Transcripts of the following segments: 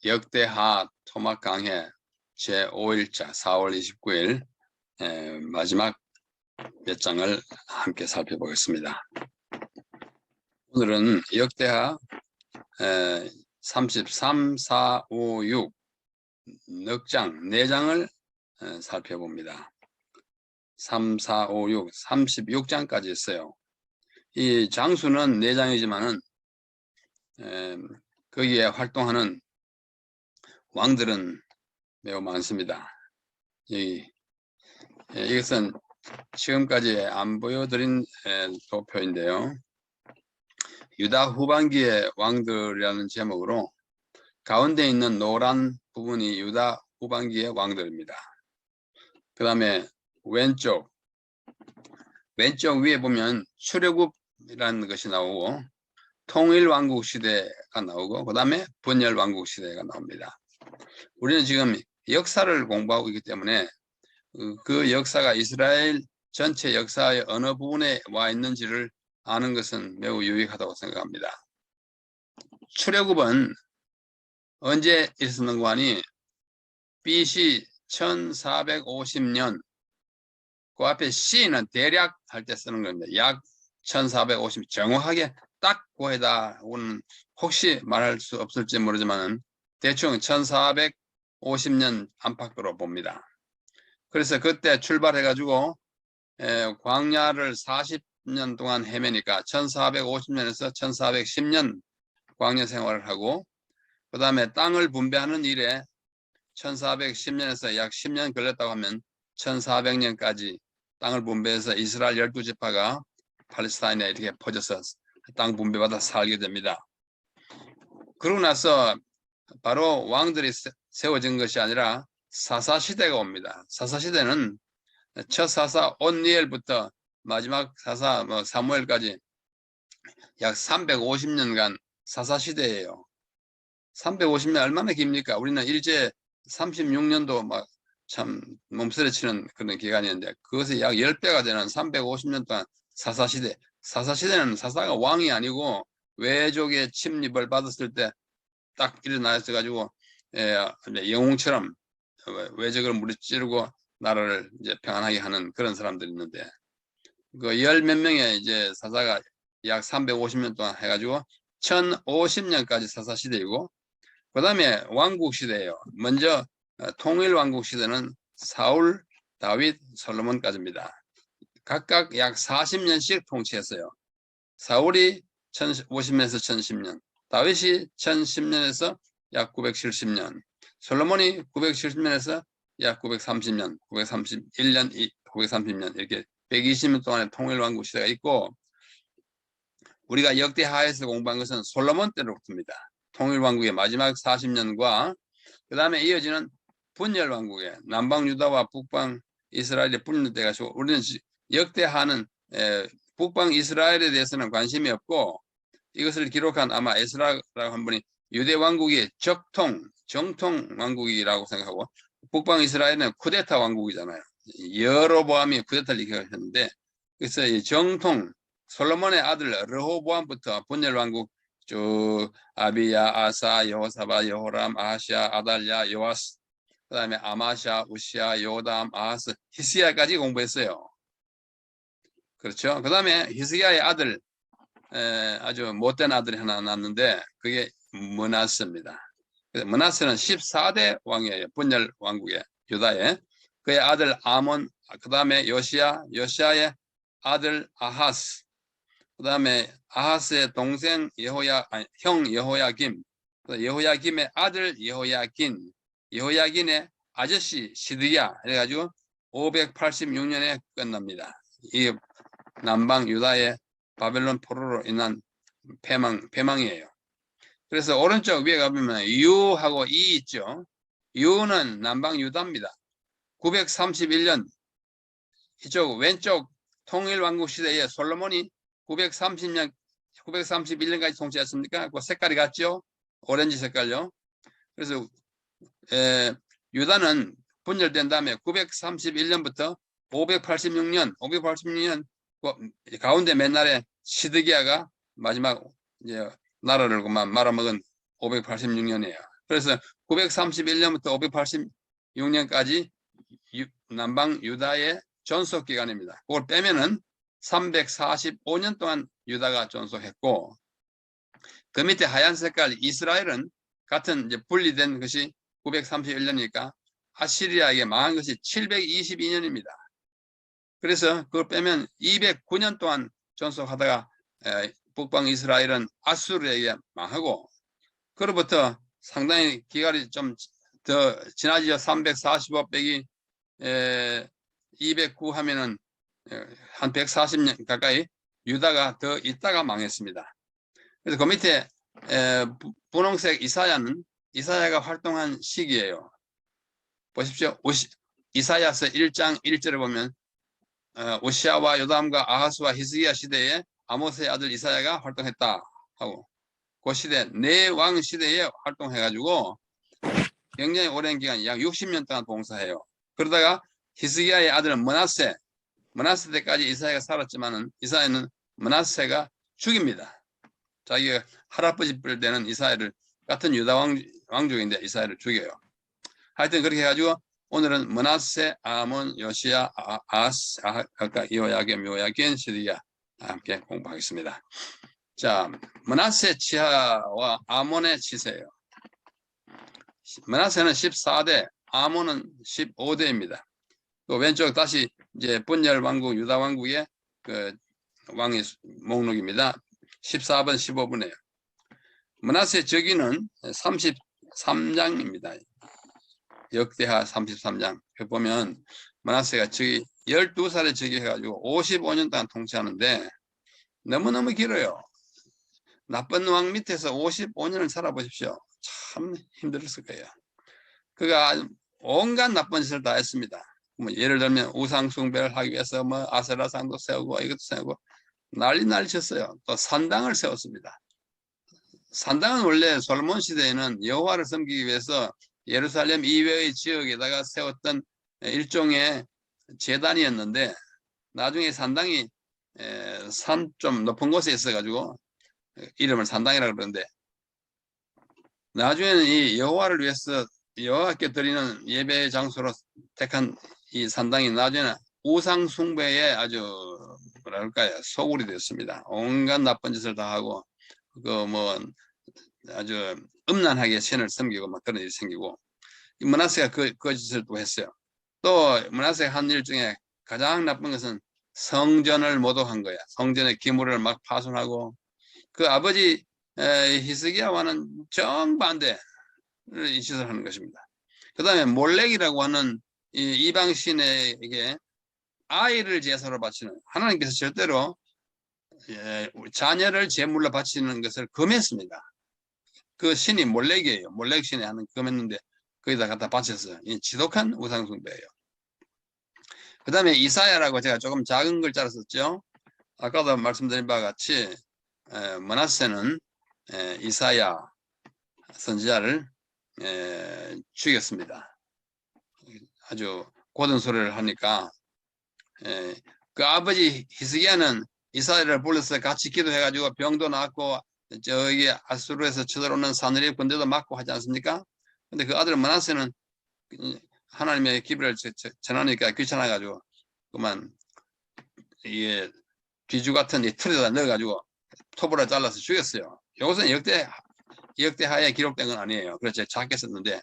역대하 토막 강해 제5일차 4월 29일 마지막 몇 장을 함께 살펴보겠습니다. 오늘은 역대하 33, 4, 5, 6 넉장 4장을 살펴봅니다. 3, 4, 5, 6, 36장까지 있어요. 이 장수는 4장이지만은 거기에 활동하는 왕들은 매우 많습니다. 이것은 지금까지 안 보여드린 도표인데요. 유다 후반기의 왕들이라는 제목으로 가운데 있는 노란 부분이 유다 후반기의 왕들입니다. 그 다음에 왼쪽 위에 보면 출애굽이라는 것이 나오고 통일왕국 시대가 나오고 그 다음에 분열왕국 시대가 나옵니다. 우리는 지금 역사를 공부하고 있기 때문에 그 역사가 이스라엘 전체 역사의 어느 부분에 와 있는지를 아는 것은 매우 유익하다고 생각합니다. 출애굽은 언제 있었는가 하니 BC 1450년 그 앞에 C는 대략 할 때 쓰는 겁니다. 약 1450 정확하게 딱 고해다고는 혹시 말할 수 없을지 모르지만 대충 1450년 안팎으로 봅니다. 그래서 그때 출발해가지고 광야를 40년 동안 헤매니까 1450년에서 1410년 광야 생활을 하고 그 다음에 땅을 분배하는 일에 1410년에서 약 10년 걸렸다고 하면 1400년까지 땅을 분배해서 이스라엘 12지파가 팔레스타인에 이렇게 퍼져서 땅 분배받아 살게 됩니다. 그러고 나서 바로 왕들이 세워진 것이 아니라 사사시대가 옵니다. 사사시대는 첫 사사 온니엘부터 마지막 사사 사무엘까지 약 350년간 사사시대예요. 350년 얼마나 깁니까? 우리는 일제 36년도 막 참 몸쓰러치는 그런 기간이었는데 그것이 약 10배가 되는 350년 동안 사사시대. 사사시대는 사사가 왕이 아니고 외족의 침입을 받았을 때 딱 일어나서 가지고 영웅처럼 외적을 무찌르고 나라를 이제 평안하게 하는 그런 사람들이 있는데 그 열 몇 명의 이제 사사가 약 350년 동안 해가지고 1050년까지 사사 시대이고 그 다음에 왕국 시대예요. 먼저 통일 왕국 시대는 사울, 다윗, 솔로몬까지입니다. 각각 약 40년씩 통치했어요. 사울이 1050년에서 1010년, 다윗이 1010년에서 약 970년, 솔로몬이 970년에서 약 930년, 931년, 930년 이렇게 120년 동안의 통일왕국 시대가 있고 우리가 역대하에서 공부한 것은 솔로몬 때로부터입니다. 통일왕국의 마지막 40년과 그 다음에 이어지는 분열왕국의 남방 유다와 북방 이스라엘의 분열 때가 있고 우리는 역대하는 북방 이스라엘에 대해서는 관심이 없고 이것을 기록한 아마 에스라라고 한 분이 유대 왕국의 정통 왕국이라고 생각하고 북방 이스라엘은 쿠데타 왕국이잖아요. 여로보암이 쿠데타를 일으켰는데 그래서 이 정통 솔로몬의 아들 르호보암부터 분열 왕국 쭉 아비야, 아사, 여호사바, 여호람, 아하시아, 아달랴, 요아스 그 다음에 아마샤, 우시아, 요담, 아하스, 히스기야까지 공부했어요. 그렇죠. 그 다음에 히스기야의 아들 아주 못된 아들이 하나 낳았는데 그게 므낫세입니다. 므낫세는 14대 왕이에요. 분열 왕국의 유다의 그의 아들 아몬, 그 다음에 요시아의 아들 아하스, 그 다음에 아하스의 동생 형 여호야김, 여호야김의 아들 여호야긴의 아저씨 시드기야 해가지고 586년에 끝납니다. 이 남방 유다의 바벨론 포로로 인한 패망이에요. 그래서 오른쪽 위에 가보면 유하고 이 있죠. 유는 남방 유다입니다. 931년 이쪽 왼쪽 통일왕국 시대에 솔로몬이 931년까지 통치했습니까? 그 색깔이 같죠? 오렌지 색깔요. 그래서 유다는 분열된 다음에 931년부터 586년 가운데 맨날에 시드기야가 마지막 이제 나라를 말아먹은 586년이에요. 그래서 931년부터 586년까지 남방 유다의 존속 기간입니다. 그걸 빼면은 345년 동안 유다가 존속했고, 그 밑에 하얀 색깔 이스라엘은 같은 이제 분리된 것이 931년이니까 아시리아에게 망한 것이 722년입니다. 그래서 그걸 빼면 209년 동안 존속하다가 북방 이스라엘은 아수르에게 망하고, 그로부터 상당히 기간이 좀 더 지나지죠. 345 빼기 209 하면은 한 140년 가까이 유다가 더 있다가 망했습니다. 그래서 그 밑에 분홍색 이사야가 활동한 시기예요. 보십시오. 이사야서 1장 1절에 보면 오시아와 요담과 아하스와 히스기야 시대에 아모스의 아들 이사야가 활동했다 하고, 그 시대 내왕 시대에 활동해가지고 굉장히 오랜 기간 약 60년 동안 봉사해요. 그러다가 히스기야의 아들 므낫세 때까지 이사야가 살았지만은 이사야는 므낫세가 죽입니다. 자기가 할아버지 뻘 되는 이사야를, 같은 유다 왕족인데 이사야를 죽여요. 하여튼 그렇게 해가지고 오늘은 므낫세, 아몬, 요시야, 아하스, 요야겜, 요야긴, 시드기야 함께 공부하겠습니다. 자, 므낫세 치하와 아몬의 치세예요. 므낫세는 14대, 아몬은 15대입니다. 또 왼쪽 다시 이제 분열 왕국, 유다 왕국의 그 왕의 목록입니다. 14번, 15번이에요. 므낫세 저기는 33장입니다. 역대하 33장. 보면 므낫세가 저기 12살에 저기 해가지고 55년 동안 통치하는데 너무너무 길어요. 나쁜 왕 밑에서 55년을 살아보십시오. 참 힘들었을 거예요. 그가 온갖 나쁜 짓을 다 했습니다. 뭐 예를 들면 우상 숭배를 하기 위해서 뭐 아세라상도 세우고 이것도 세우고 난리 쳤어요. 또 산당을 세웠습니다. 산당은 원래 솔몬 시대에는 여호와를 섬기기 위해서 예루살렘 이외의 지역에다가 세웠던 일종의 제단이었는데, 나중에 산당이 산 좀 높은 곳에 있어가지고 이름을 산당이라고 그러는데, 나중에는 이 여호와를 위해서 여호와께 드리는 예배 장소로 택한 이 산당이 나중에는 우상 숭배에 아주 뭐랄까요, 소굴이 됐습니다. 온갖 나쁜 짓을 다 하고 그 뭐 아주 음란하게 신을 섬기고 막 그런 일이 생기고, 이 므낫세가 그 짓을 또 했어요. 또 므낫세가 한 일 중에 가장 나쁜 것은 성전을 모독한 거야. 성전의 기물을 막 파손하고, 그 아버지 히스기야와는 정반대 이 짓을 하는 것입니다. 그 다음에 몰렉이라고 하는 이 이방 신에게 아이를 제사로 바치는, 하나님께서 절대로 자녀를 제물로 바치는 것을 금했습니다. 그 신이 몰렉이에요. 몰렉 신이 하는 금했는데 거기다 갖다 바쳤어요. 이 지독한 우상숭배예요. 그 다음에 이사야라고 제가 조금 작은 글자로 썼죠. 아까도 말씀드린 바와 같이 므낫세는 이사야 선지자를 죽였습니다. 아주 고든 소리를 하니까 그 아버지 히스기야는 이사야를 불러서 같이 기도해가지고 병도 낫고 저기 아수르에서 쳐들어오는 사느리 군대도 맞고 하지 않습니까? 근데 그 아들 므낫세는 하나님의 기별을 전하니까 귀찮아가지고 그만 이게 뒤주 같은 이 틀에다 넣어가지고 톱으로 잘라서 죽였어요. 이것은 역대하에 기록된 건 아니에요. 그래서 작게 썼는데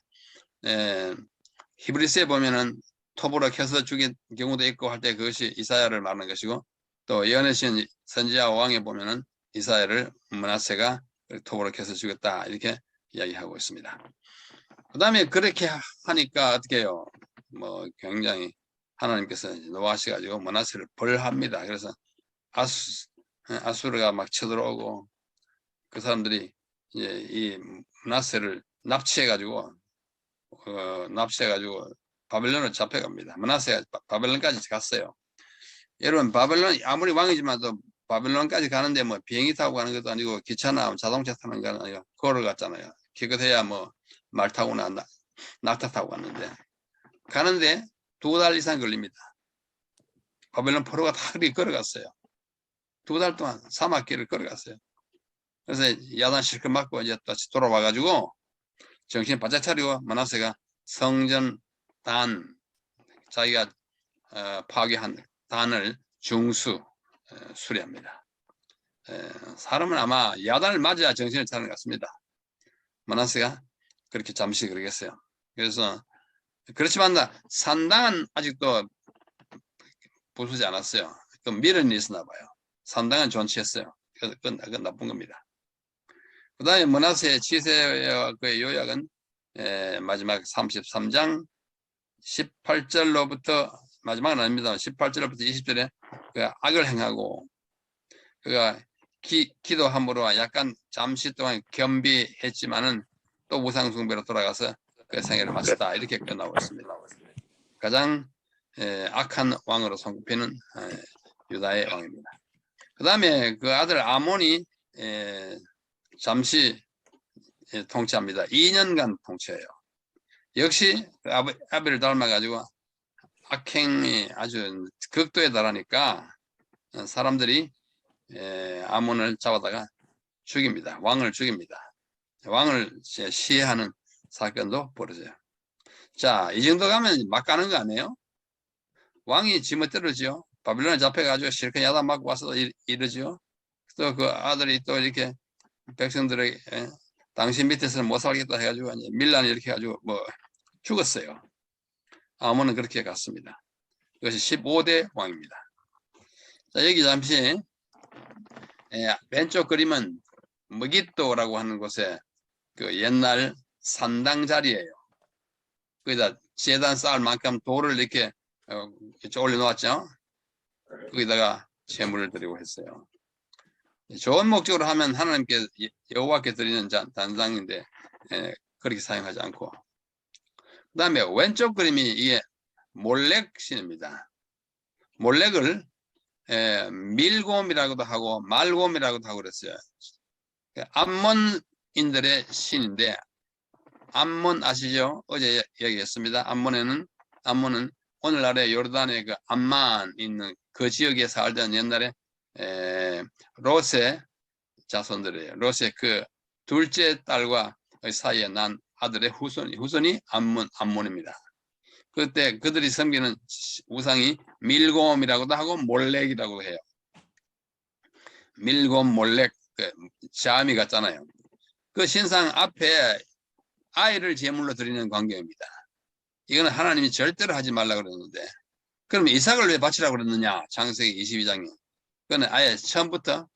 히브리스에 보면은 톱으로 켜서 죽인 경우도 있고 할 때 그것이 이사야를 말하는 것이고, 또 예언의 신 선지자 왕에 보면은 이사야를 므낫세가 톱으로 켜서 죽였다 이렇게 이야기하고 있습니다. 그 다음에 그렇게 하니까 어떻게 해요? 뭐 굉장히 하나님께서 노하셔가지고 므낫세를 벌합니다. 그래서 아수르가 막 쳐들어오고 그 사람들이 이제 이 므낫세를 납치해가지고 바벨론으로 잡혀갑니다. 므낫세가 바벨론까지 갔어요. 여러분 바벨론 아무리 왕이지만도 바벨론까지 가는데 뭐 비행기 타고 가는 것도 아니고 기차나 자동차 타는 건 아니고 걸어갔잖아요. 기껏해야 뭐 말 타고나 낙타 타고 갔는데, 가는데 2달 이상 걸립니다. 바벨론 포로가 다 그렇게 걸어갔어요. 2달 동안 사막길을 걸어갔어요. 그래서 야단 실컷 맞고 이제 다시 돌아와가지고 정신 바짝 차리고 므낫세가 성전 단, 자기가 파괴한 단을 중수 수리합니다. 사람은 아마 야단을 맞아야 정신을 차리는 것 같습니다. 므낫세가 그렇게 잠시 그러겠어요. 그래서 그렇지만 산당은 아직도 부수지 않았어요. 그 미련이 있었나 봐요. 산당은 존치했어요. 그래서 그건 나쁜 겁니다. 그 다음에 므낫세의 치세와 그의 요약은 마지막 33장 18절로부터 마지막은 아닙니다. 18절로부터 20절에 그 악을 행하고 그가 기도함으로 약간 잠시 동안 겸비했지만은 또 우상숭배로 돌아가서 그 생애를 마쳤다. 이렇게 끝나고 있습니다. 가장 악한 왕으로 손꼽히는 유다의 왕입니다. 그 다음에 그 아들 아몬이 잠시 통치합니다. 2년간 통치해요. 역시 아벨을 닮아가지고 악행이 아주 극도에 달하니까 사람들이 아몬을 잡아다가 죽입니다. 왕을 죽입니다. 왕을 시해하는 사건도 벌어져요. 자, 이 정도 가면 막 가는 거 아니에요? 왕이 지멋대로지요. 바빌론에 잡혀가지고 실컷 야단 맞고 와서 이러지요. 또 그 아들이 또 이렇게 백성들에게 당신 밑에서는 못 살겠다 해가지고 밀란 이렇게 해가지고 뭐 죽었어요. 아몬은 그렇게 갔습니다. 이것이 15대 왕입니다. 자, 여기 잠시 왼쪽 그림은 머깃도라고 하는 곳에 그 옛날 산당 자리예요. 거기다 제단 쌓을 만큼 돌을 이렇게 올려놓았죠. 거기다가 제물을 드리고 했어요. 좋은 목적으로 하면 하나님께 여호와께 드리는 단상인데 그렇게 사용하지 않고. 그 다음에 왼쪽 그림이 이게 몰렉 신입니다. 몰렉을 밀곰이라고도 하고 말곰이라고도 하고 그랬어요. 암몬인들의 신인데 암몬 아시죠? 어제 얘기했습니다. 암몬은 오늘날의 요르단의 그 암만 있는 그 지역에 살던 옛날에 롯의 자손들이에요. 롯의 그 둘째 딸과 사이에 난 아들의 후손이 암몬입니다. 그때 그들이 섬기는 우상이 밀곰이라고도 하고 몰렉이라고 해요. 밀곰, 몰렉, 그 자미 같잖아요. 그 신상 앞에 아이를 제물로 드리는 광경입니다. 이거는 하나님이 절대로 하지 말라고 그랬는데, 그럼 이삭을 왜 바치라고 그랬느냐? 창세기 22장에. 그거는 아예 처음부터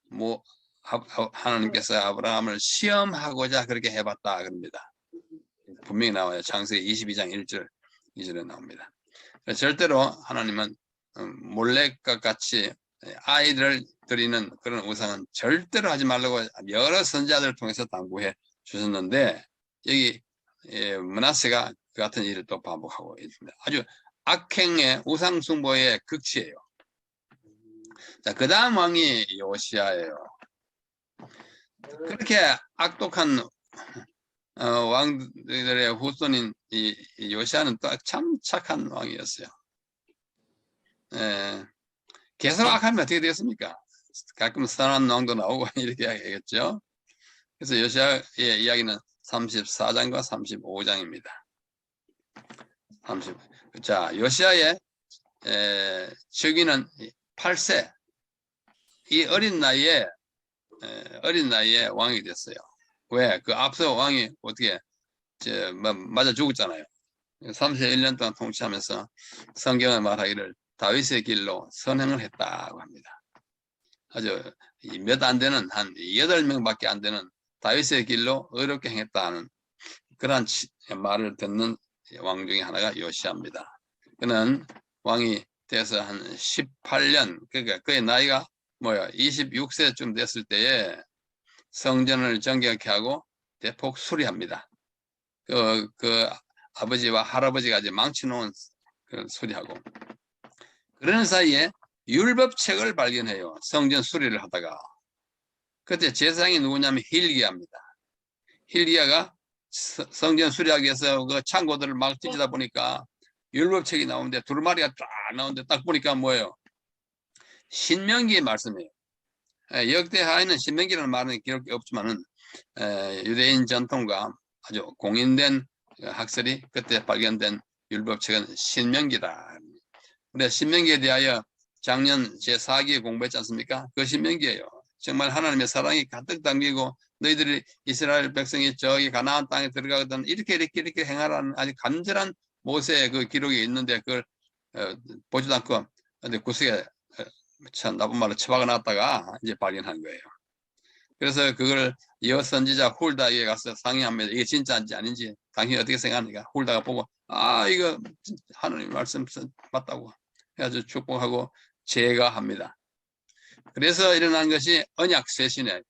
뭐 하나님께서 아브라함을 시험하고자 그렇게 해봤다 그럽니다. 분명히 나와요. 창세기 22장 1절, 2절에 나옵니다. 절대로 하나님은 몰렉과 같이 아이를 드리는 그런 우상은 절대로 하지 말라고 여러 선지자들을 통해서 당부해 주셨는데, 여기 므낫세가 그 같은 일을 또 반복하고 있습니다. 아주 악행의 우상숭배의 극치예요. 자, 그 다음 왕이 요시야예요. 그렇게 악독한 왕들의 후손인 이 요시야는 또 참 착한 왕이었어요. 계속 악하면 어떻게 되겠습니까? 가끔 선한 왕도 나오고 이렇게 하겠죠. 그래서 요시야의 이야기는 34장과 35장입니다. 자, 요시야의 즉위는 8세. 이 어린 나이에 왕이 됐어요. 왜? 그 앞서 왕이 어떻게 맞아 죽었잖아요. 31년 동안 통치하면서 성경에 말하기를 다윗의 길로 선행을 했다고 합니다. 아주 몇 안 되는 한 8명밖에 안 되는 다윗의 길로 의롭게 행했다는 그러한 말을 듣는 왕 중에 하나가 요시야입니다. 그는 왕이 돼서 한 18년, 그러니까 그의 나이가 26세쯤 됐을 때에 성전을 정결케 하고 대폭 수리합니다. 그 아버지와 할아버지가 이제 망쳐놓은 그 수리하고. 그러는 사이에 율법책을 발견해요. 성전 수리를 하다가. 그때 제사장이 누구냐면 hil기야입니다. hil기야가 성전 수리하기 위해서 그 창고들을 막 뒤지다 보니까 율법책이 나오는데 두루마리가 쫙 나오는데 딱 보니까 뭐예요? 신명기의 말씀이에요. 역대하에는 신명기라는 말은 기록이 없지만은 유대인 전통과 아주 공인된 학설이 그때 발견된 율법책은 신명기다. 우리가 신명기에 대하여 작년 제4기에 공부했지 않습니까? 그 신명기예요. 정말 하나님의 사랑이 가득 담기고 너희들이 이스라엘 백성이 저기 가나안 땅에 들어가거든 이렇게 행하라는 아주 간절한 모세의 그 기록이 있는데 그걸 보지도 않고 근데 구석에 참 나쁜 말로 처박아 놨다가 이제 발견한 거예요. 그래서 그걸 여선지자 훌다에 가서 상의합니다. 이게 진짜인지 아닌지 당신이 어떻게 생각합니까? 훌다가 보고 이거 하나님 말씀 맞다고 해가지고 축복하고 제거합니다. 그래서 일어난 것이 언약 쇄신에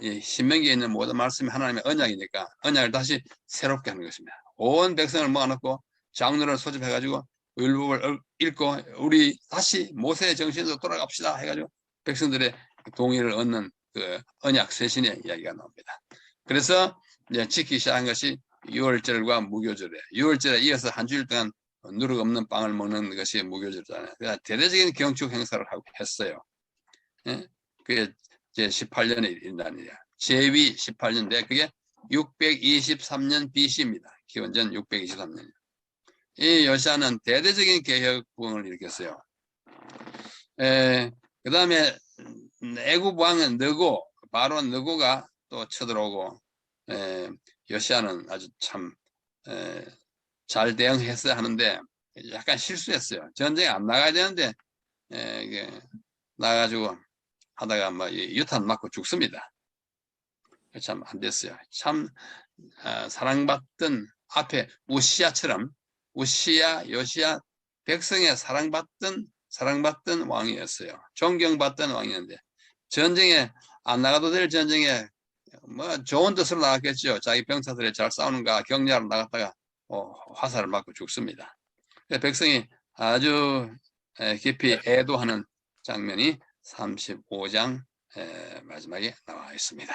이 신명기에 있는 모든 말씀이 하나님의 언약이니까 언약을 다시 새롭게 하는 것입니다. 온 백성을 모아놓고 장로를 소집해가지고 율법을 읽고 우리 다시 모세의 정신으로 돌아갑시다 해가지고 백성들의 동의를 얻는 그 언약 쇄신의 이야기가 나옵니다. 그래서 이제 지키기 시작한 것이 유월절과 무교절이에요. 유월절에 이어서 한 주일 동안 누룩 없는 빵을 먹는 것이 무교절이잖아요. 그러니까 대대적인 경축 행사를 하고 했어요. 예? 그게 이제 18년에 일어난 일이야. 제위 18년인데 그게 623년 BC입니다. 기원전 623년. 이 요시아는 대대적인 개혁 부흥을 일으켰어요. 그 다음에 애굽 왕은 느고, 바로 느고가 또 쳐들어오고 요시아는 아주 참 잘 대응했어야 하는데 약간 실수했어요. 전쟁에 안 나가야 되는데 이게 나가지고 하다가 뭐 유탄 맞고 죽습니다. 참 안 됐어요. 참 사랑받던 앞에 우시아처럼 우시아, 요시아 백성의 사랑받던 왕이었어요. 존경받던 왕이었는데 전쟁에 안 나가도 될 전쟁에 뭐 좋은 뜻으로 나갔겠죠. 자기 병사들이 잘 싸우는가 격려하러 나갔다가 화살을 맞고 죽습니다. 백성이 아주 깊이 애도하는 장면이 35장 마지막에 나와 있습니다.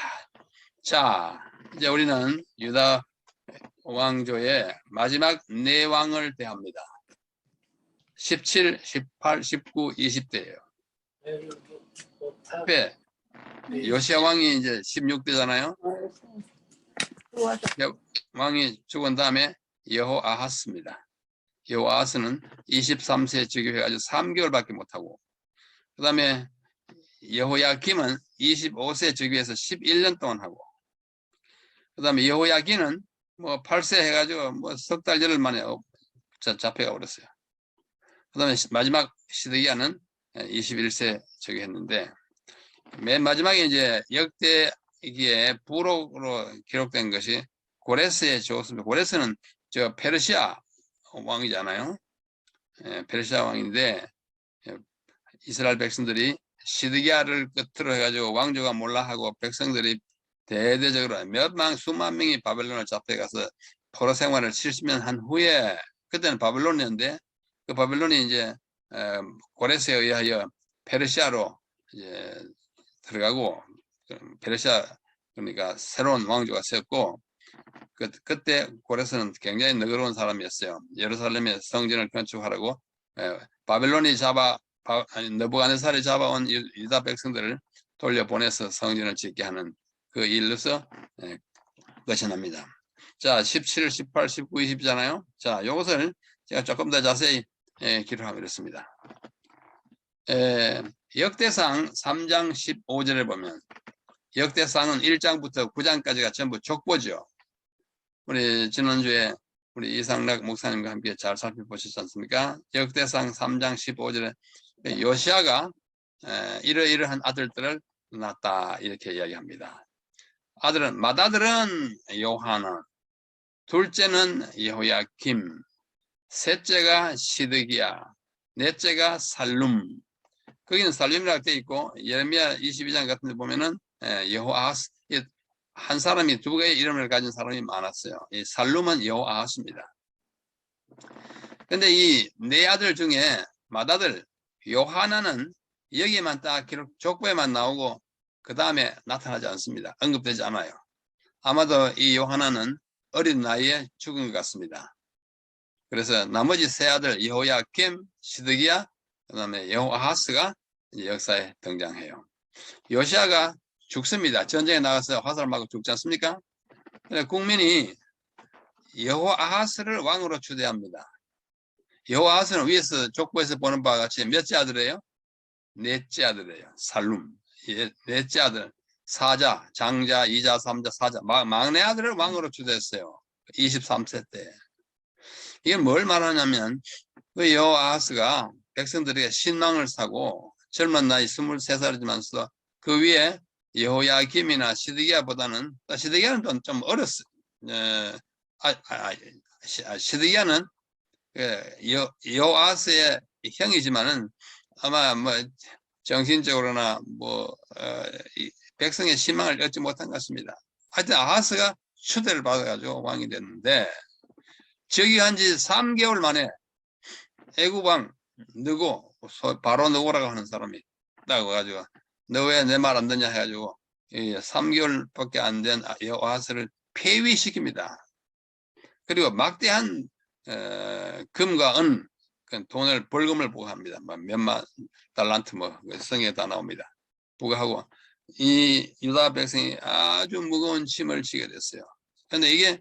자, 이제 우리는 유다 왕조의 마지막 네 왕을 대합니다. 17, 18, 19, 20대예요. 앞에 요시아 왕이 이제 16대잖아요. 왕이 죽은 다음에 여호아하스입니다. 여호아하스는 23세에 즉위해가지고 3개월밖에 못하고 그 다음에 여호야김은 25세에 즉위해서 11년 동안 하고 그 다음에 여호야긴은 뭐 8세 해가지고 뭐 석 달 열흘 만에 잡혀가 버렸어요. 그 다음에 마지막 시드기야는 21세 즉위했는데 맨 마지막에 이제 역대기에 부록으로 기록된 것이 고레스의 죽었습니다. 고레스는 저 페르시아 왕이잖아요. 페르시아 왕인데 이스라엘 백성들이 시드기야를 끝으로 해가지고 왕조가 몰라하고 백성들이 대대적으로 수만 명이 바벨론을 잡혀가서 포로 생활을 70년 한 후에 그때는 바벨론이었는데 그 바벨론이 이제 고레스에 의하여 페르시아로 이제 들어가고 페르시아 그러니까 새로운 왕조가 세웠고 그때 고레스는 굉장히 너그러운 사람이었어요. 예루살렘의 성전을 건축하라고 바벨론이 느부갓네살이 잡아온 유다 백성들을 돌려보내서 성전을 짓게 하는 그 일로서 끝이 납니다. 자, 17, 18, 19, 20이잖아요. 자, 이것을 제가 조금 더 자세히 기록하고 있습니다. 역대상 3장 15절에 보면 역대상은 1장부터 9장까지가 전부 족보죠. 우리 지난주에 우리 이상락 목사님과 함께 잘 살펴보셨지 않습니까? 역대상 3장 15절에 요시아가 이러이러한 아들들을 낳았다 이렇게 이야기합니다. 맏아들은 요하나, 둘째는 여호야김, 셋째가 시드기야, 넷째가 살룸. 거기는 살룸이라고 되어 있고 예레미야 22장 같은 데 보면은 여호아하스 한 사람이 두 개의 이름을 가진 사람이 많았어요. 이 살룸은 여호아하스입니다. 근데 이 네 아들 중에 맏아들 요하나는 여기에만 딱 기록 족보에만 나오고 그 다음에 나타나지 않습니다. 언급되지 않아요. 아마도 이 요하나는 어린 나이에 죽은 것 같습니다. 그래서 나머지 세 아들 여호야김, 시드기야, 그 다음에 여호아하스가 역사에 등장해요. 요시아가 죽습니다. 전쟁에 나가서 화살 맞고 죽지 않습니까? 국민이 여호아하스를 왕으로 추대합니다. 여호아하스는 위에서 족보에서 보는 바와 같이 몇째 아들이에요? 넷째 아들이에요. 살룸. 넷째 아들. 사자, 장자, 이자, 삼자, 사자. 막내 아들을 왕으로 추대했어요. 23세 때. 이게 뭘 말하냐면 그 여호아하스가 백성들에게 신망을 사고 젊은 나이 23살이지만서 그 위에 여호야김이나 시드기야보다는 시드기야는 좀 어렸어요. 시드기야는 여호아하스의 형이지만은 아마 뭐 정신적으로나 뭐 백성의 신망을 얻지 못한 것 같습니다. 하여튼 아하스가 추대를 받아가지고 왕이 됐는데 즉위한 지 3개월 만에 애굽왕 누구 바로 누구라고 하는 사람이 딱 와가지고 너 왜 내 말 안 듣냐 해가지고 3개월밖에 안 된 여호아하스를 폐위시킵니다. 그리고 막대한 금과 은 돈을 벌금을 부과합니다. 몇만 달란트 뭐 성에 다 나옵니다. 부과하고 이 유다 백성이 아주 무거운 짐을 지게 됐어요. 그런데 이게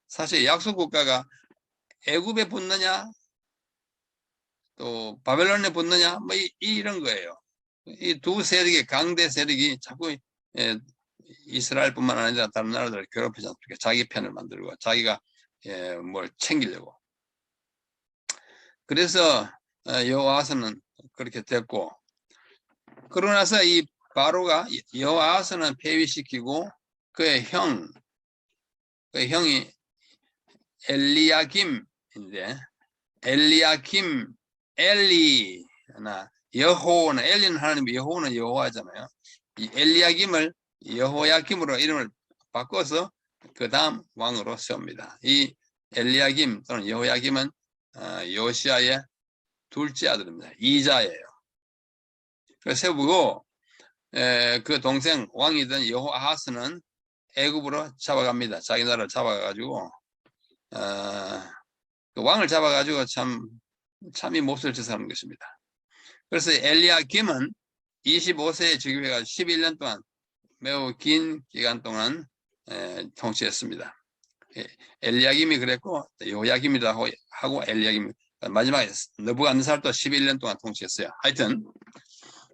사실 약속 국가가 애굽에 붙느냐 또 바벨론에 붙느냐 뭐 이런 거예요. 이 두 세력의 강대 세력이 자꾸 이스라엘뿐만 아니라 다른 나라들을 괴롭히지 않습니까? 자기 편을 만들고 자기가 뭘 챙기려고. 그래서 여호아하스는 그렇게 됐고, 그러고 나서 이 바로가 여호아하스는 폐위시키고 그의 형이 엘리야김인데 엘리야김 엘리나 여호는 엘리는 하나님, 여호는 여호와잖아요. 이 엘리야김을 여호야김으로 이름을 바꿔서 그 다음 왕으로 세웁니다. 이 엘리야김 또는 여호야김은 요시아의 둘째 아들입니다. 이자예요. 그래서 세우고 그 동생 왕이던 여호아하스는 애굽으로 잡아갑니다. 자기 나라를 잡아가지고 그 왕을 잡아가지고 참이 몹쓸 짓을 하는 것입니다. 그래서 엘리야김은 25세에 즉위해가 11년 동안 매우 긴 기간 동안 통치했습니다. 엘리야김이 그랬고 여호야김이라고 하고 엘리야김 마지막에 느부갓네살도 11년 동안 통치했어요. 하여튼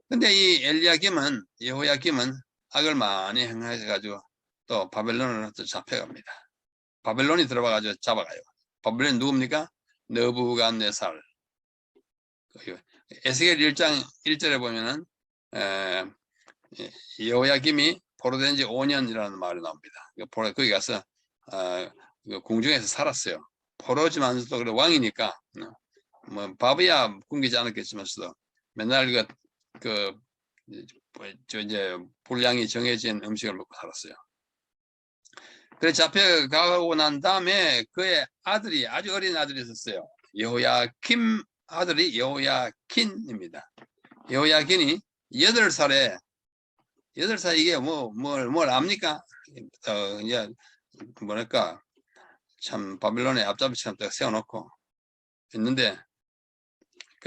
근데 이 엘리야김은 여호야김은 악을 많이 행해가지고 또 바벨론으로 또 잡혀갑니다. 바벨론이 들어와가지고 잡아가요. 바벨론이 누굽니까? 느부갓네살. 에스겔 1장 1절에 보면은 여호야김이 포로된 지 5년이라는 말이 나옵니다. 거기 가서 궁중에서 살았어요. 포로지만서도 그래 왕이니까 뭐 밥이야 굶기지 않았겠지만서도 맨날 이제 분량이 정해진 음식을 먹고 살았어요. 그래서 잡혀가고 난 다음에 그의 아들이 아주 어린 아들이 있었어요. 여호야김 아들이 여호야킨입니다. 여호야킨이 8살에 이게 뭘 압니까? 이제 뭐랄까 참 바벨론의 앞잡이처럼 딱 세워놓고 있는데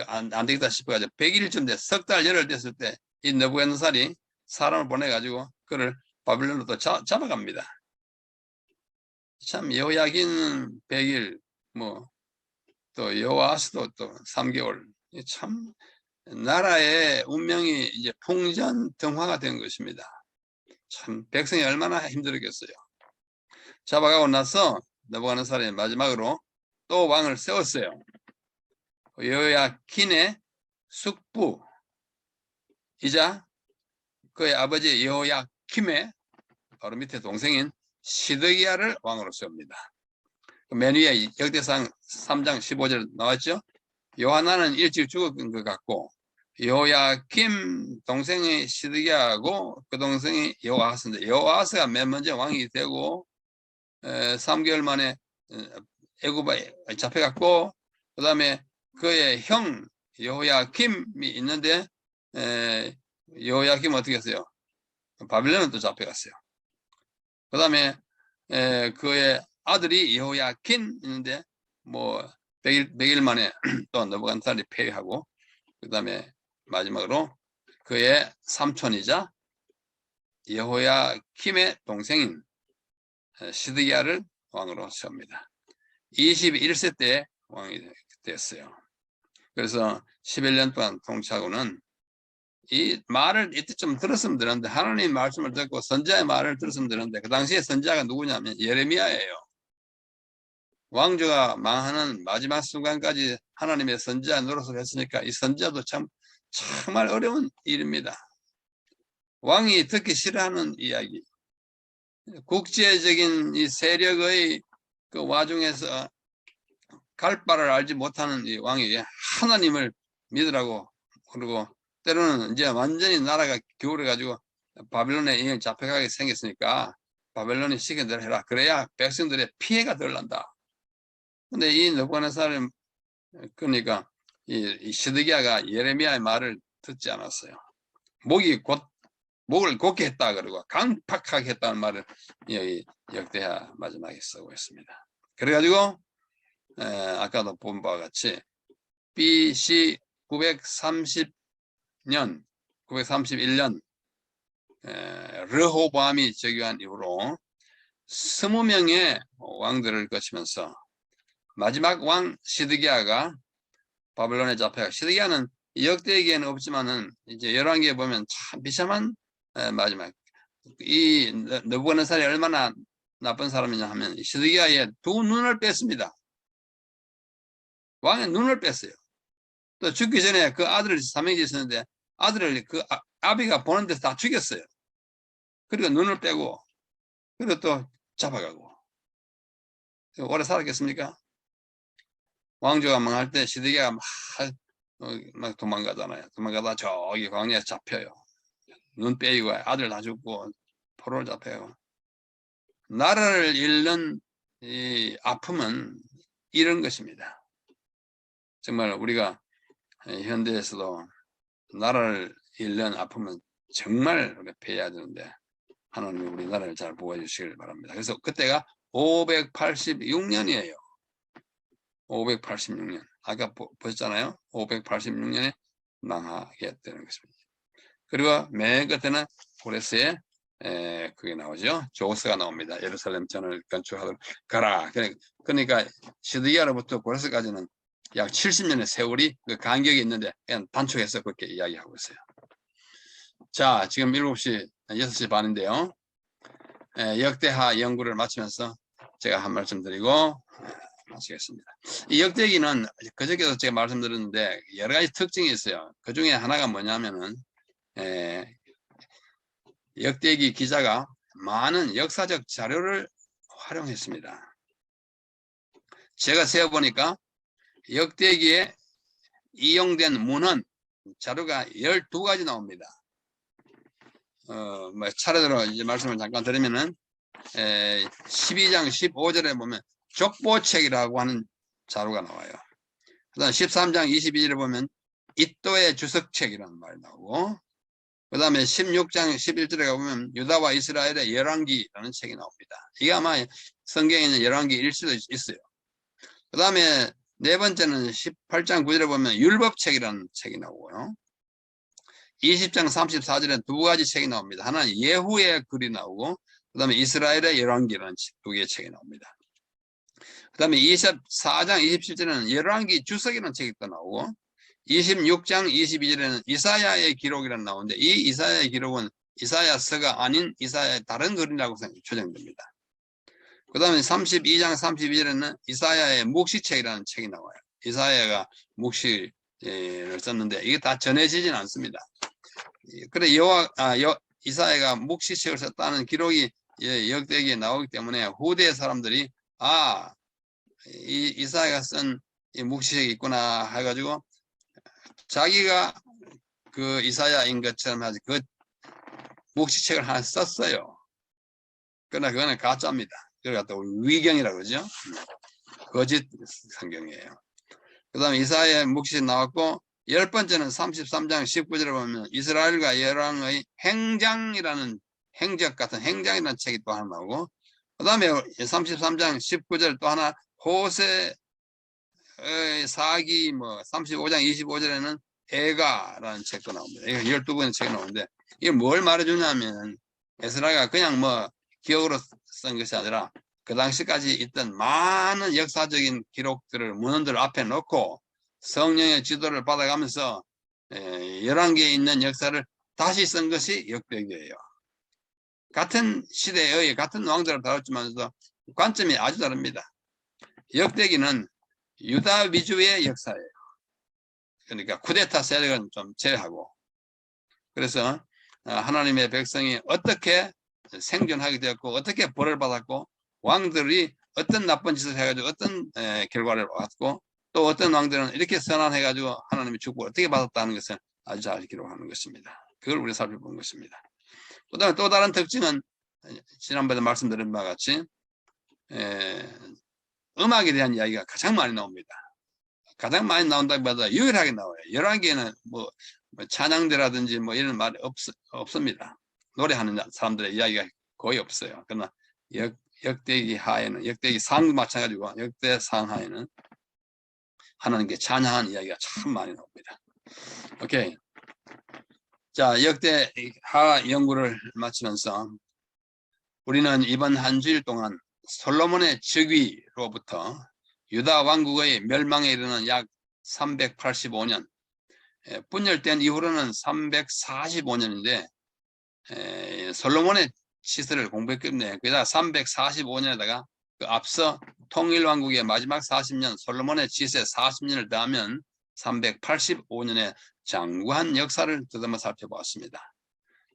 안 되겠다 싶어가지고 100일쯤 돼 석 달 열흘 됐을 때 이 느부갓네살이 사람을 보내가지고 그를 바벨론으로 또 잡아갑니다. 참 여호야긴 100일 또 여호아하스도 또 3개월 참 나라의 운명이 이제 풍전등화가 된 것입니다. 참 백성이 얼마나 힘들었겠어요. 잡아가고 나서 느부갓네살이 마지막으로 또 왕을 세웠어요. 여호야킨의 숙부 이자 그의 아버지 여호야킴의 바로 밑에 동생인 시드기야를 왕으로 세웁니다. 맨 위에 역대상 3장 15절 나왔죠. 요하나는 일찍 죽은 것 같고 여호야킴 동생이 시드기야하고 그 동생이 여호아하스인데 여호아하스가 맨 먼저 왕이 되고 3개월 만에 애굽에 잡혀갔고 그 다음에 그의 형 여호야킴이 있는데 여호야킴 어떻게 했어요? 바빌론은 또 잡혀갔어요. 그 다음에 그의 아들이 여호야킨 있는데 100일 만에 또 느부갓네살이 폐위하고 그 다음에 마지막으로 그의 삼촌이자 여호야킴의 동생인 시드기야를 왕으로 세웁니다. 21세 때 왕이 됐어요. 그래서 11년 동안 통치하고는 이 말을 이때 좀 들었으면 되는데, 하나님의 말씀을 듣고 선지자의 말을 들었으면 되는데, 그 당시에 선지자가 누구냐면 예레미야예요. 왕조가 망하는 마지막 순간까지 하나님의 선지자 노릇을 했으니까 이 선지자도 정말 어려운 일입니다. 왕이 듣기 싫어하는 이야기, 국제적인 이 세력의 그 와중에서 갈 바를 알지 못하는 이 왕이 하나님을 믿으라고, 그리고 때로는 이제 완전히 나라가 기울어가지고 바벨론에 인형 잡혀가게 생겼으니까 바벨론이 시킨 대로 해라. 그래야 백성들의 피해가 덜 난다. 근데 이 느부갓네살은, 그러니까 이 시드기야가 예레미야의 말을 듣지 않았어요. 목을 곧게 했다 그러고 강팍하게 했다는 말을 여기 역대하 마지막에 쓰고 있습니다. 그래가지고 아까도 본 바와 같이 BC 931년 르호보암이 즉위한 이후로 20명의 왕들을 거치면서 마지막 왕 시드기야가 바벨론에 잡혀가, 시드기야는 역대기에는 없지만은 이제 열왕기에 보면 참 비참한 마지막, 이 느부갓네살이 얼마나 나쁜 사람이냐 하면 시드기야의 두 눈을 뺐습니다. 왕의 눈을 뺐어요. 또 죽기 전에 그 아들을 삼형제 있었는데 아들을 그 아비가 보는 데서 다 죽였어요. 그리고 눈을 빼고, 그리고 또 잡아가고. 오래 살았겠습니까? 왕조가 망할 때 시드기야가 막 도망가잖아요. 도망가다 저기 광야에 잡혀요. 눈 빼이고 아들 다 죽고 포로를 잡혀요. 나라를 잃는 이 아픔은 이런 것입니다. 정말 우리가 현대에서도 나라를 잃는 아픔은 정말 피해야 되는데 하나님이 우리나라를 잘 보호해 주시길 바랍니다. 그래서 그때가 586년이에요. 586년. 아까 보셨잖아요. 586년에 망하게 되는 것입니다. 그리고 맨 끝에는 고레스에 그게 나오죠. 조스가 나옵니다. 예루살렘 전을 건축하도록 가라. 그러니까 시드기야로부터 고레스까지는 약 70년의 세월이 그 간격이 있는데 그냥 단축해서 그렇게 이야기하고 있어요. 자, 지금 7시, 6시 반인데요. 역대하 연구를 마치면서 제가 한 말씀 드리고 마치겠습니다. 이 역대기는 그저께도 제가 말씀드렸는데 여러 가지 특징이 있어요. 그 중에 하나가 뭐냐면은 역대기 기자가 많은 역사적 자료를 활용했습니다. 제가 세어보니까 역대기에 이용된 문헌 자료가 12가지 나옵니다. 차례대로 이제 말씀을 잠깐 드리면은 12장 15절에 보면 족보책이라고 하는 자료가 나와요. 그 다음 13장 22절에 보면 이또의 주석책이라는 말이 나오고, 그 다음에 16장 11절에 가보면 유다와 이스라엘의 열왕기라는 책이 나옵니다. 이게 아마 성경에 있는 열왕기일 수도 있어요. 그 다음에 네 번째는 18장 9절에 보면 율법책이라는 책이 나오고요. 20장 34절에 두 가지 책이 나옵니다. 하나는 예후의 글이 나오고, 그 다음에 이스라엘의 열왕기라는 두 개의 책이 나옵니다. 그 다음에 24장 27절에는 열왕기 주석이라는 책이 또 나오고, 26장 22절에는 이사야의 기록이라는 나오는데, 이 이사야의 기록은 이사야서가 아닌 이사야의 다른 글이라고 추정됩니다. 그 다음에 32장 32절에는 이사야의 묵시책이라는 책이 나와요. 이사야가 묵시를 썼는데 이게 다 전해지진 않습니다. 그래 이사야가 묵시책을 썼다는 기록이 역대기에 나오기 때문에 후대 사람들이 이사야가 쓴 묵시책이 있구나 해가지고 자기가 그 이사야인 것처럼 하지 그 묵시책을 하나 썼어요. 그러나 그거는 가짜입니다. 그걸 갖다 위경이라고 그러죠. 거짓 성경이에요. 그 다음에 이사야의 묵시책 나왔고, 10번째는 33장 19절에 보면 이스라엘과 열왕의 행장이라는 행적 같은 행장이라는 책이 또 하나 나오고, 그 다음에 33장 19절 또 하나 호세의 사기 35장 25절에는 에가라는 책도 나옵니다. 이거 12권의 책이 나오는데 이게 뭘 말해주냐면 에스라가 그냥 기억으로 쓴 것이 아니라 그 당시까지 있던 많은 역사적인 기록들을 문헌들 앞에 놓고 성령의 지도를 받아가면서 11개에 있는 역사를 다시 쓴 것이 역대기예요. 같은 시대의 같은 왕들을 다뤘지만서 관점이 아주 다릅니다. 역대기는 유다 위주의 역사예요. 그러니까 쿠데타 세력은 좀 제외하고, 그래서 하나님의 백성이 어떻게 생존하게 되었고 어떻게 벌을 받았고 왕들이 어떤 나쁜 짓을 해가지고 어떤 결과를 받았고 또 어떤 왕들은 이렇게 선언해가지고 하나님의 축복을 어떻게 받았다는 것을 아주 잘 기록하는 것입니다. 그걸 우리 살펴본 것입니다. 그다음에 또 다른 특징은 지난번에 말씀드린 바와 같이 음악에 대한 이야기가 가장 많이 나옵니다. 가장 많이 나온다기보다 유일하게 나와요. 11개는 뭐 찬양대라든지 뭐 이런 말이 없습니다. 노래하는 사람들의 이야기가 거의 없어요. 그러나 역대기 하에는, 역대기 상도 마찬가지고 역대 상하에는 하나님께 찬양하는 이야기가 참 많이 나옵니다. 오케이. 자, 역대하 연구를 마치면서 우리는 이번 한 주일 동안 솔로몬의 즉위로부터 유다 왕국의 멸망에 이르는 약 385년, 분열된 이후로는 345년인데 솔로몬의 시설을 공부했기 때문에 그다 345년에다가 그 앞서 통일왕국의 마지막 40년 솔로몬의 지세 40년을 더하면 385년의 장구한 역사를 더듬어 살펴보았습니다.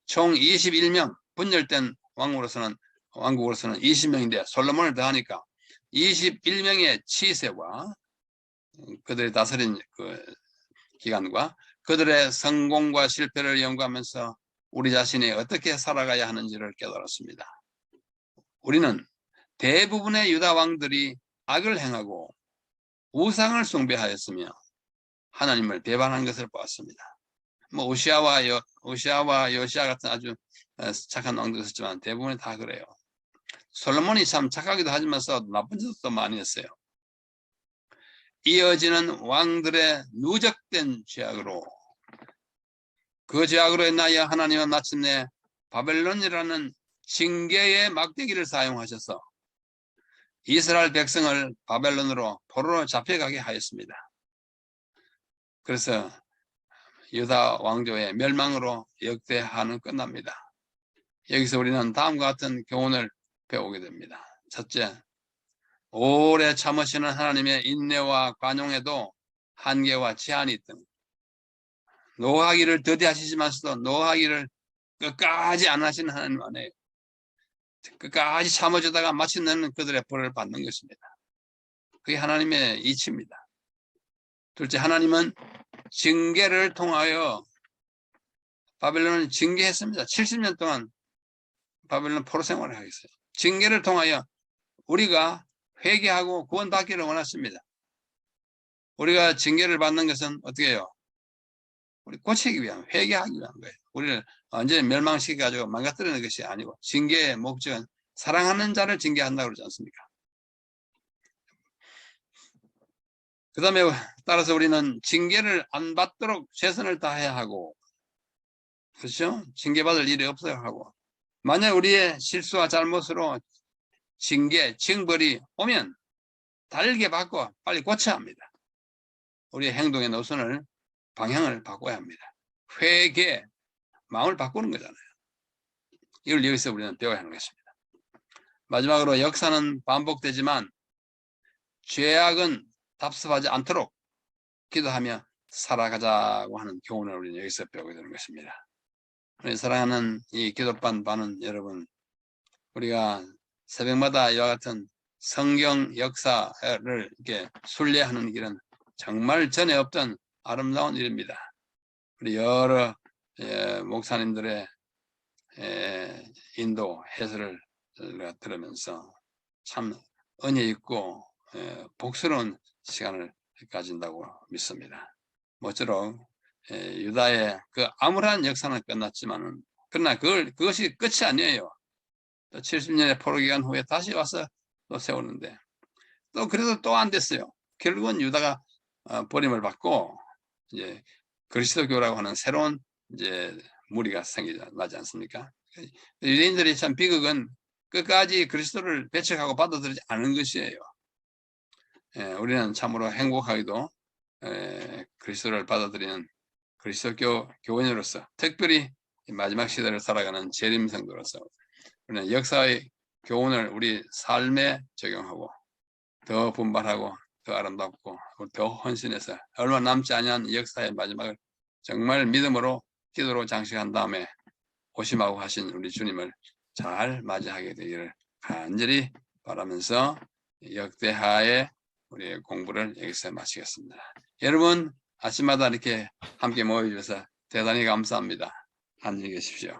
총 21명, 분열된 왕국으로서는 20명인데 솔로몬을 더하니까 21명의 치세와 그들의 다스린 그 기간과 그들의 성공과 실패를 연구하면서 우리 자신이 어떻게 살아가야 하는지를 깨달았습니다. 우리는 대부분의 유다 왕들이 악을 행하고 우상을 숭배하였으며 하나님을 배반한 것을 보았습니다. 뭐 오시아와 요시아 같은 아주 착한 왕도 있었지만 대부분이 다 그래요. 솔로몬이 참 착하기도 하지만서 나쁜 짓도 많이 했어요. 이어지는 왕들의 누적된 죄악으로, 그 죄악으로 인하여 하나님은 마침내 바벨론이라는 징계의 막대기를 사용하셔서 이스라엘 백성을 바벨론으로 포로로 잡혀가게 하였습니다. 그래서 유다 왕조의 멸망으로 역대하는 끝납니다. 여기서 우리는 다음과 같은 교훈을 배우게 됩니다. 첫째, 오래 참으시는 하나님의 인내와 관용에도 한계와 제한이 있다. 노하기를 더디하시지만서도 노하기를 끝까지 안 하시는 하나님 안에 끝까지 참아주다가 마침내는 그들의 벌을 받는 것입니다. 그게 하나님의 이치입니다. 둘째, 하나님은 징계를 통하여 바벨론을 징계했습니다. 70년 동안 바벨론 포로 생활을 하겠어요. 징계를 통하여 우리가 회개하고 구원받기를 원하십니다. 우리가 징계를 받는 것은 어떻게 해요? 우리 고치기 위한, 회개하기 위한 거예요. 우리를 완전히 멸망시켜가지고 망가뜨리는 것이 아니고 징계의 목적은 사랑하는 자를 징계한다고 그러지 않습니까? 그 다음에 따라서 우리는 징계를 안 받도록 최선을 다해야 하고, 그렇죠? 징계받을 일이 없어야 하고, 만약 우리의 실수와 잘못으로 징벌이 오면 달게 받고 빨리 고쳐야 합니다. 우리의 행동의 노선을, 방향을 바꿔야 합니다. 회개, 마음을 바꾸는 거잖아요. 이걸 여기서 우리는 배워야 하는 것입니다. 마지막으로 역사는 반복되지만 죄악은 답습하지 않도록 기도하며 살아가자고 하는 교훈을 우리는 여기서 배우게 되는 것입니다. 우리 사랑하는 이 기도반 반은 여러분, 우리가 새벽마다 이와 같은 성경 역사를 이렇게 순례하는 길은 정말 전에 없던 아름다운 일입니다. 우리 여러 목사님들의 인도 해설을 들으면서 참 은혜 있고 복스러운 시간을 가진다고 믿습니다. 모쪼록 유다의 그 암울한 역사는 끝났지만은 그러나 그것이 끝이 아니에요. 또 70년의 포로 기간 후에 다시 와서 또 세우는데 또 그래도 또 안 됐어요. 결국은 유다가 버림을 받고 이제 그리스도교라고 하는 새로운 이제 무리가 나지 않습니까? 유대인들이 참 비극은 끝까지 그리스도를 배척하고 받아들이지 않은 것이에요. 우리는 참으로 행복하게도 그리스도를 받아들이는 그리스도 교원으로서 특별히 마지막 시대를 살아가는 재림 성도로서 우리는 역사의 교훈을 우리 삶에 적용하고 더 분발하고 더 아름답고 더 헌신해서 얼마 남지 않은 역사의 마지막을 정말 믿음으로 기도로 장식한 다음에 오심하고 하신 우리 주님을 잘 맞이하게 되기를 간절히 바라면서 역대하의 우리의 공부를 여기서 마치겠습니다. 여러분 아침마다 이렇게 함께 모여주셔서 대단히 감사합니다. 안녕히 계십시오.